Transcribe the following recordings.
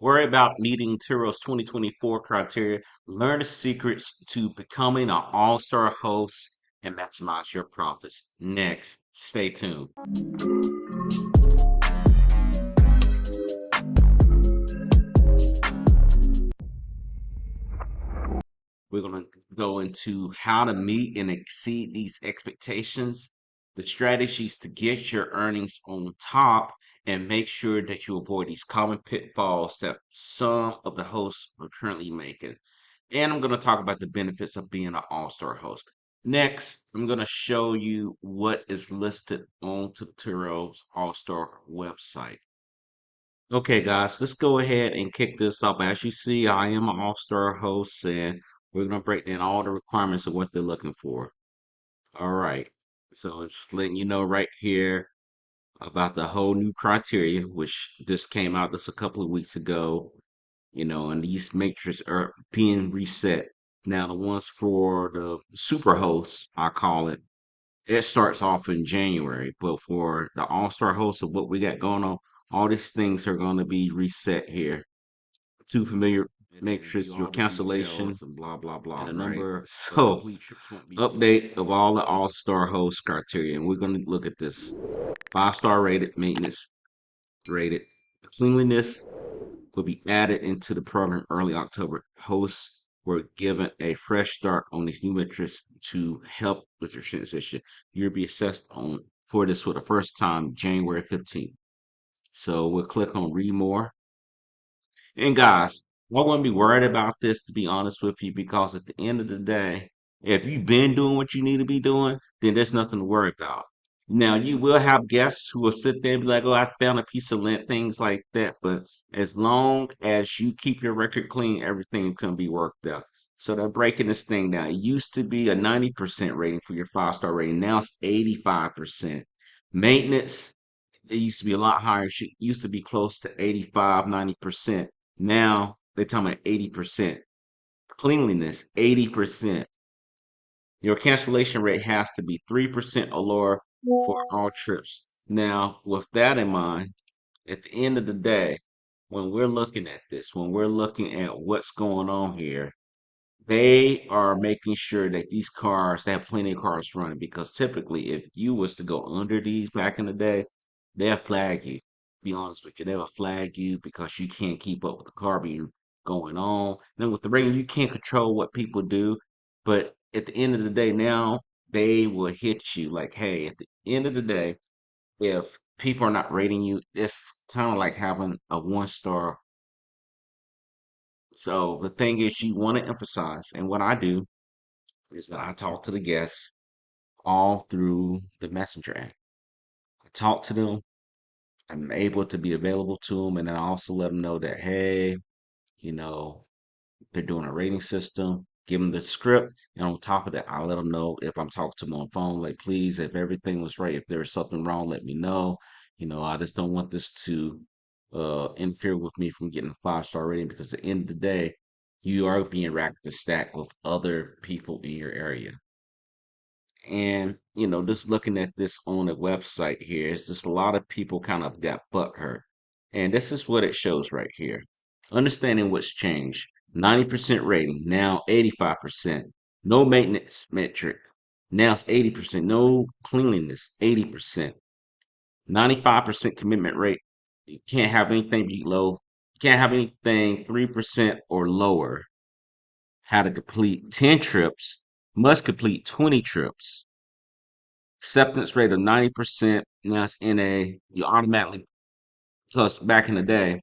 Worry about meeting Turo's 2024 criteria. Learn the secrets to becoming an all-star host and maximize your profits. Next, stay tuned. We're going to go into how to meet and exceed these expectations, the strategies to get your earnings on top, and make sure that you avoid these common pitfalls that some of the hosts are currently making. And I'm going to talk about the benefits of being an all-star host. Next, I'm going to show you what is listed on Turo's all-star website. Okay, guys, let's go ahead and kick this off. As you see, I am an all-star host, and we're going to break down all the requirements of what they're looking for. All right, so it's letting you know right here about the whole new criteria, which just came out just a couple of weeks ago, and these matrices are being reset. Now, the ones for the super hosts, I call it, it starts off in January, but for the all-star hosts of what we got going on, all these things are going to be reset here. Too familiar matrix, your cancellation, and blah blah blah, and a number. Right? So update of all the all-star host criteria, and we're going to look at this. 5-star rated, maintenance rated, cleanliness will be added into the program early October. Hosts were given a fresh start on these new metrics to help with your transition. You'll be assessed on for this for the first time January 15th. So we'll click on read more. And guys, I wouldn't be worried about this to be honest with you, because at the end of the day, if you've been doing what you need to be doing, then there's nothing to worry about. Now you will have guests who will sit there and be like, "Oh, I found a piece of lint," things like that. But as long as you keep your record clean, everything's gonna be worked out. So they're breaking this thing down. It used to be a 90% rating for your 5-star rating. Now it's 85%. Maintenance, it used to be a lot higher. It used to be close to 85, 90%. Now they're talking about 80%. Cleanliness, 80%. Your cancellation rate has to be 3% or lower for all trips. Now, with that in mind, at the end of the day, when we're looking at this, when we're looking at what's going on here, they are making sure that these cars, they have plenty of cars running, because typically if you was to go under these back in the day, they'll flag you. Be honest with you, they'll flag you because you can't keep up with the car being going on. Then with the rating, you can't control what people do, but at the end of the day, now they will hit you like, hey, at the end of the day, if people are not rating you, it's kind of like having a 1-star. So the thing is, you want to emphasize, and what I do is that I talk to the guests all through the messenger app. I talk to them. I'm able to be available to them, and then I also let them know that, hey, you know, they're doing a rating system. Give them the script, and on top of that, I let them know if I'm talking to them on the phone, like, please, if everything was right, if there's something wrong, let me know. I just don't want this to interfere with me from getting a 5-star rating, because at the end of the day, you are being racked to stack with other people in your area. And, just looking at this on the website here, it's just a lot of people kind of got butthurt. And this is what it shows right here. Understanding what's changed. 90% rating, now 85%. No maintenance metric, now it's 80%. No cleanliness, 80%. 95% commitment rate. You can't have anything below, can't have anything 3% or lower. How to complete 10 trips, must complete 20 trips. Acceptance rate of 90%. Now it's NA. You automatically, plus back in the day,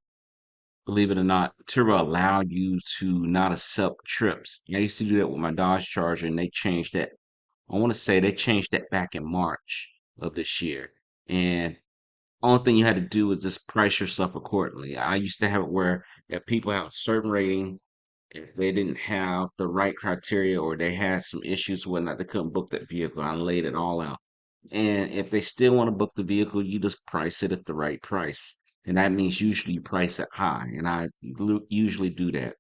believe it or not, Turo allowed you to not accept trips. I used to do that with my Dodge Charger, and they changed that. I want to say they changed that back in March of this year. And only thing you had to do was just price yourself accordingly. I used to have it where if people have a certain rating, if they didn't have the right criteria or they had some issues or whatnot, they couldn't book that vehicle. I laid it all out. And if they still want to book the vehicle, you just price it at the right price. And that means usually you price it high. And I usually do that.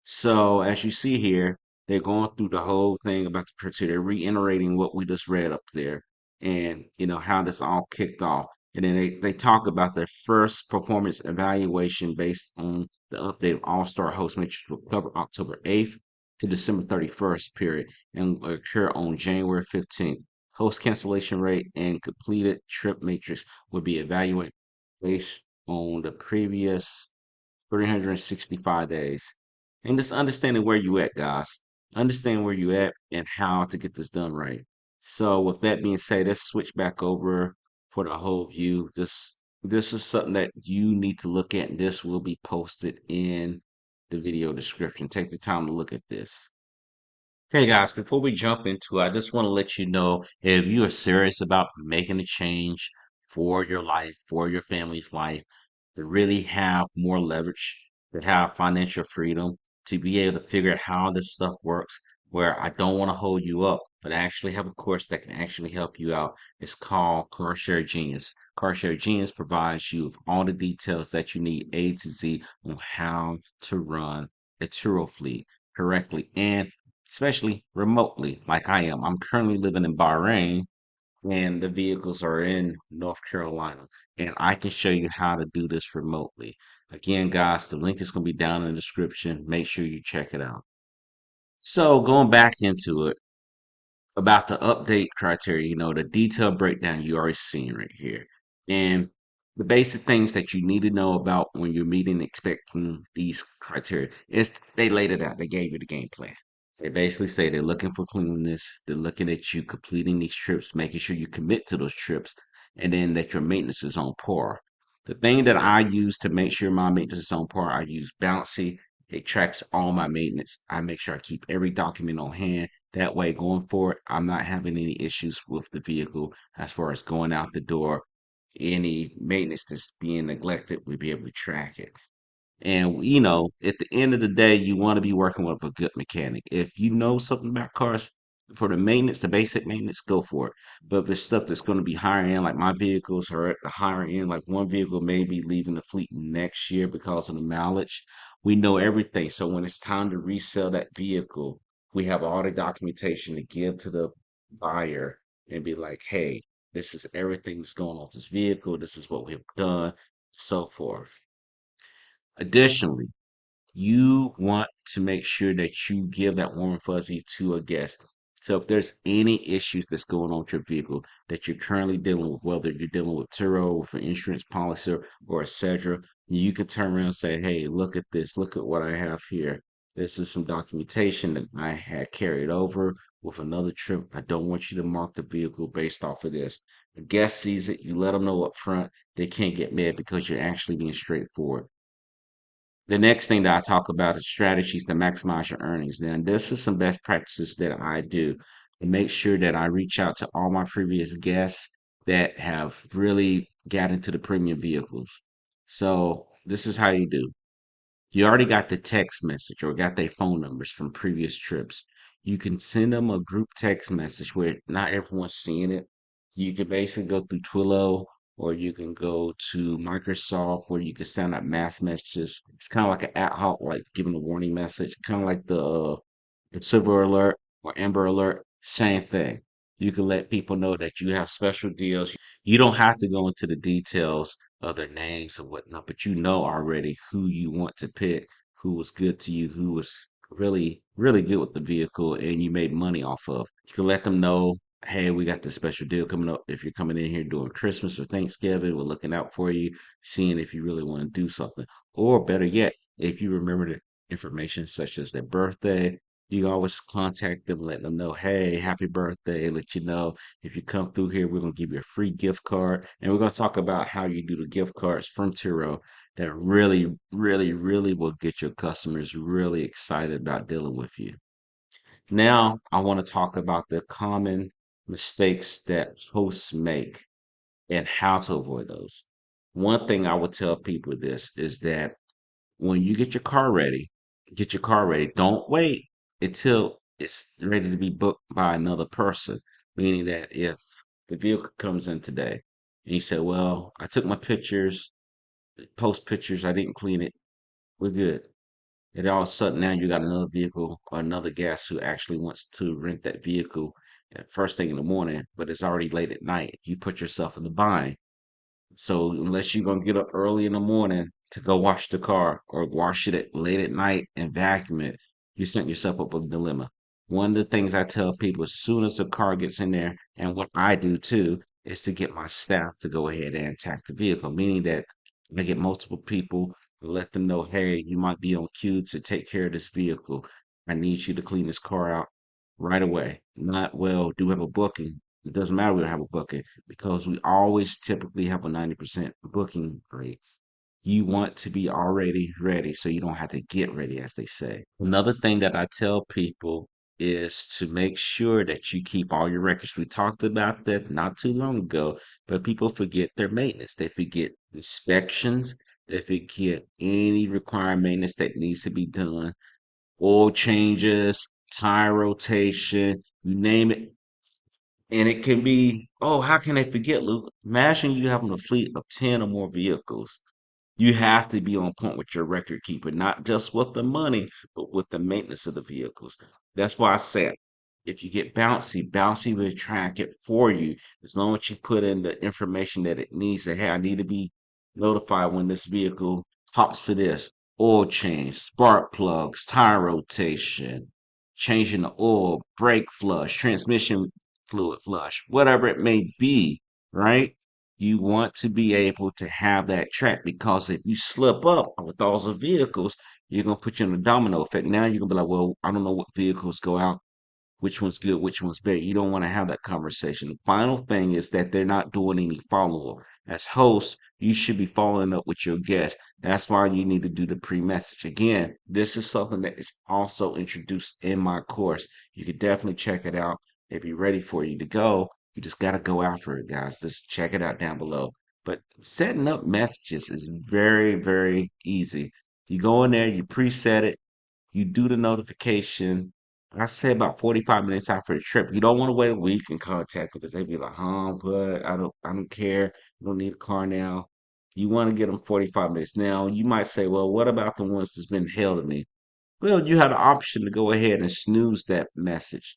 So as you see here, they're going through the whole thing about the criteria, reiterating what we just read up there, and how this all kicked off. And then they talk about their first performance evaluation based on The update of All-Star Host Matrix will cover October 8th to December 31st period and will occur on January 15th. Host cancellation rate and completed trip matrix will be evaluated based on the previous 365 days. And just understanding where you at, guys. Understand where you at and how to get this done right. So with that being said, let's switch back over for the whole view. This is something that you need to look at, and this will be posted in the video description. Take the time to look at this. Hey guys, before we jump into it, I just want to let you know if you are serious about making a change for your life, for your family's life, to really have more leverage, to have financial freedom, to be able to figure out how this stuff works, where I don't want to hold you up, but I actually have a course that can actually help you out. It's called Car Share Genius. Car Share Genius provides you with all the details that you need A to Z on how to run a Turo fleet correctly and especially remotely, like I am. I'm currently living in Bahrain and the vehicles are in North Carolina, and I can show you how to do this remotely. Again, guys, the link is going to be down in the description. Make sure you check it out. So, going back into it, about the update criteria, the detailed breakdown you already seen right here. And the basic things that you need to know about when you're meeting and expecting these criteria is they laid it out. They gave you the game plan. They basically say they're looking for cleanliness. They're looking at you completing these trips, making sure you commit to those trips, and then that your maintenance is on par. The thing that I use to make sure my maintenance is on par, I use Bouncy. It tracks all my maintenance. I make sure I keep every document on hand. That way, going forward, I'm not having any issues with the vehicle as far as going out the door. Any maintenance that's being neglected, we'll be able to track it. And at the end of the day, you want to be working with a good mechanic. If you know something about cars, for the maintenance, the basic maintenance, go for it. But if it's stuff that's going to be higher end, like my vehicles are at the higher end, like one vehicle may be leaving the fleet next year because of the mileage. We know everything. So when it's time to resell that vehicle, we have all the documentation to give to the buyer and be like, hey, this is everything that's going on with this vehicle. This is what we've done, so forth. Additionally, you want to make sure that you give that warm and fuzzy to a guest. So if there's any issues that's going on with your vehicle that you're currently dealing with, whether you're dealing with Turo, with an insurance policy, or etc., you can turn around and say, hey, look at this. Look at what I have here. This is some documentation that I had carried over with another trip. I don't want you to mark the vehicle based off of this. The guest sees it. You let them know up front. They can't get mad because you're actually being straightforward. The next thing that I talk about is strategies to maximize your earnings. Then this is some best practices that I do to make sure that I reach out to all my previous guests that have really got into the premium vehicles. So this is how you do. You already got the text message or got their phone numbers from previous trips. You can send them a group text message where not everyone's seeing it. You can basically go through Twilio or you can go to Microsoft where you can send out mass messages. It's kind of like an ad hoc, like giving a warning message, kind of like the Silver Alert or Amber Alert. Same thing. You can let people know that you have special deals. You don't have to go into the details of their names and whatnot, but you know already who you want to pick, who was good to you, who was really, really good with the vehicle, and you made money off of. You can let them know, hey, we got this special deal coming up. If you're coming in here doing Christmas or Thanksgiving, we're looking out for you, seeing if you really want to do something. Or better yet, if you remember the information such as their birthday, you can always contact them, let them know, hey, happy birthday, let you know if you come through here, we're going to give you a free gift card. And we're going to talk about how you do the gift cards from Turo that really, really, really will get your customers really excited about dealing with you. Now, I want to talk about the common mistakes that hosts make and how to avoid those. One thing I would tell people this is that when you get your car ready, get your car ready. Don't wait until it's ready to be booked by another person. Meaning that if the vehicle comes in today and you say, well, I took my pictures, post pictures, I didn't clean it, we're good. And all of a sudden now you got another vehicle or another guest who actually wants to rent that vehicle at first thing in the morning, but it's already late at night. You put yourself in the bind. So unless you're gonna get up early in the morning to go wash the car or wash it late at night and vacuum it, you set yourself up with a dilemma. One of the things I tell people as soon as the car gets in there, and what I do too, is to get my staff to go ahead and tack the vehicle, meaning that I get multiple people to let them know, hey, you might be on cue to take care of this vehicle. I need you to clean this car out right away. Not, well, do we have a booking? It doesn't matter we don't have a booking because we always typically have a 90% booking rate. You want to be already ready so you don't have to get ready, as they say. Another thing that I tell people is to make sure that you keep all your records. We talked about that not too long ago, but people forget their maintenance. They forget inspections. They forget any required maintenance that needs to be done, oil changes, tire rotation, you name it. And it can be, oh, how can they forget, Luke? Imagine you having a fleet of 10 or more vehicles. You have to be on point with your record keeping, not just with the money, but with the maintenance of the vehicles. That's why I said if you get bouncy, bouncy will track it for you as long as you put in the information that it needs to have. I need to be notified when this vehicle pops for this oil change, spark plugs, tire rotation, changing the oil, brake flush, transmission fluid flush, whatever it may be, right? You want to be able to have that track because if you slip up with all the vehicles, you're gonna put you in a domino effect. Now you're gonna be like, well, I don't know what vehicles go out, which one's good, which one's bad. You don't want to have that conversation. The final thing is that they're not doing any follow up. As hosts, you should be following up with your guests. That's why you need to do the pre-message. Again, this is something that is also introduced in my course. You could definitely check it out. It'd be ready for you to go. You just got to go after it, guys. Just check it out down below. But setting up messages is very, very easy. You go in there, you preset it, you do the notification. I say about 45 minutes after the trip. You don't want to wait a week and contact them because they be like, but I don't care. You don't need a car now. You want to get them 45 minutes. Now, you might say, well, what about the ones that's been held to me? Well, you have the option to go ahead and snooze that message.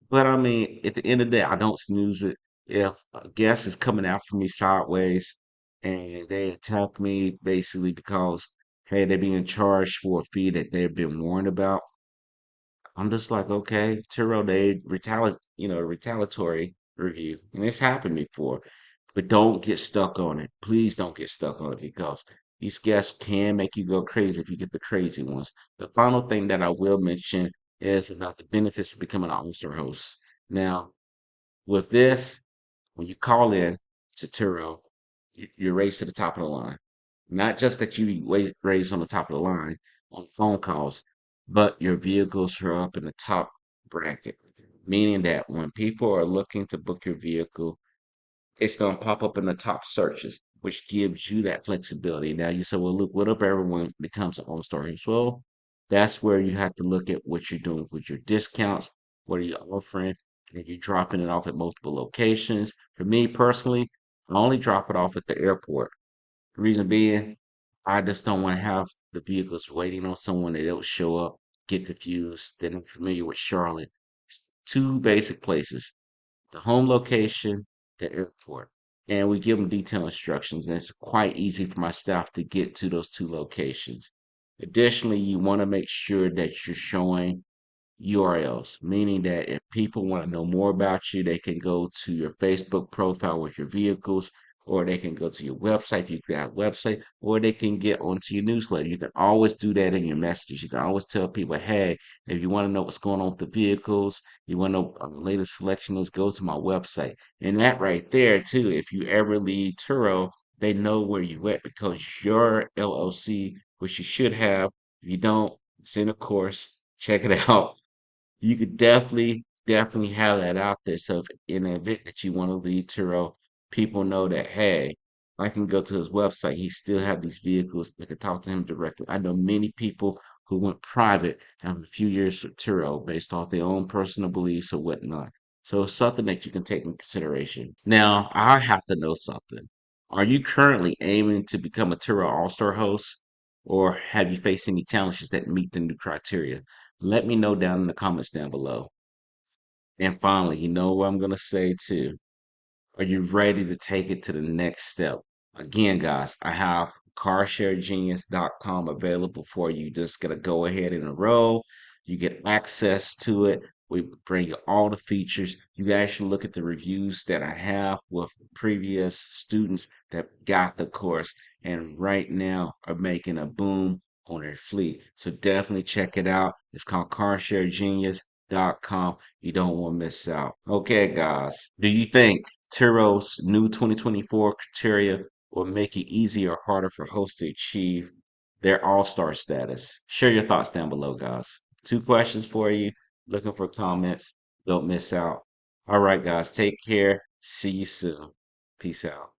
But I mean, at the end of the day, I don't snooze it. If a guest is coming after me sideways and they attack me basically because, hey, they're being charged for a fee that they've been warned about, I'm just like, okay, Turo, they retaliatory review. And it's happened before. But don't get stuck on it. Please don't get stuck on it because these guests can make you go crazy if you get the crazy ones. The final thing that I will mention is about the benefits of becoming an all-star host. Now, with this, when you call in to Turo, you're raised to the top of the line. Not just that you raised on the top of the line on phone calls, but your vehicles are up in the top bracket, meaning that when people are looking to book your vehicle, it's going to pop up in the top searches, which gives you that flexibility. Now you say, well, look, what if everyone becomes an all-star as well? That's where you have to look at what you're doing with your discounts. What are you offering? Are you dropping it off at multiple locations? For me personally, I only drop it off at the airport. The reason being, I just don't want to have the vehicles waiting on someone that don't show up, get confused. They're not familiar with Charlotte. It's two basic places: the home location, the airport. And we give them detailed instructions, and it's quite easy for my staff to get to those two locations. Additionally, you want to make sure that you're showing URLs, meaning that if people want to know more about you, they can go to your Facebook profile with your vehicles, or they can go to your website if you've got a website, or they can get onto your newsletter. You can always do that in your messages. You can always tell people, hey, if you want to know what's going on with the vehicles, you want to know what the latest selection is, go to my website. And that right there, too, if you ever leave Turo, they know where you at because your LLC, which you should have, if you don't, it's in a course. Check it out. You could definitely have that out there. So if in the event that you want to leave Turo, people know that, hey, I can go to his website. He still have these vehicles. They can talk to him directly. I know many people who went private have a few years with Turo based off their own personal beliefs or whatnot. So it's something that you can take in consideration. Now, I have to know something. Are you currently aiming to become a Turo All-Star host, or have you faced any challenges that meet the new criteria? Let me know down in the comments down below. And finally, you know what I'm going to say too. Are you ready to take it to the next step? Again, guys, I have carsharegenius.com available for you. Just gotta go ahead and enroll. You get access to it. We bring you all the features. You can actually look at the reviews that I have with previous students that got the course and right now are making a boom on their fleet. So definitely check it out. It's called carsharegenius.com. You don't want to miss out. Okay, guys. Do you think Turo's new 2024 criteria will make it easier or harder for hosts to achieve their all-star status? Share your thoughts down below, guys. Two questions for you. Looking for comments. Don't miss out. All right, guys. Take care. See you soon. Peace out.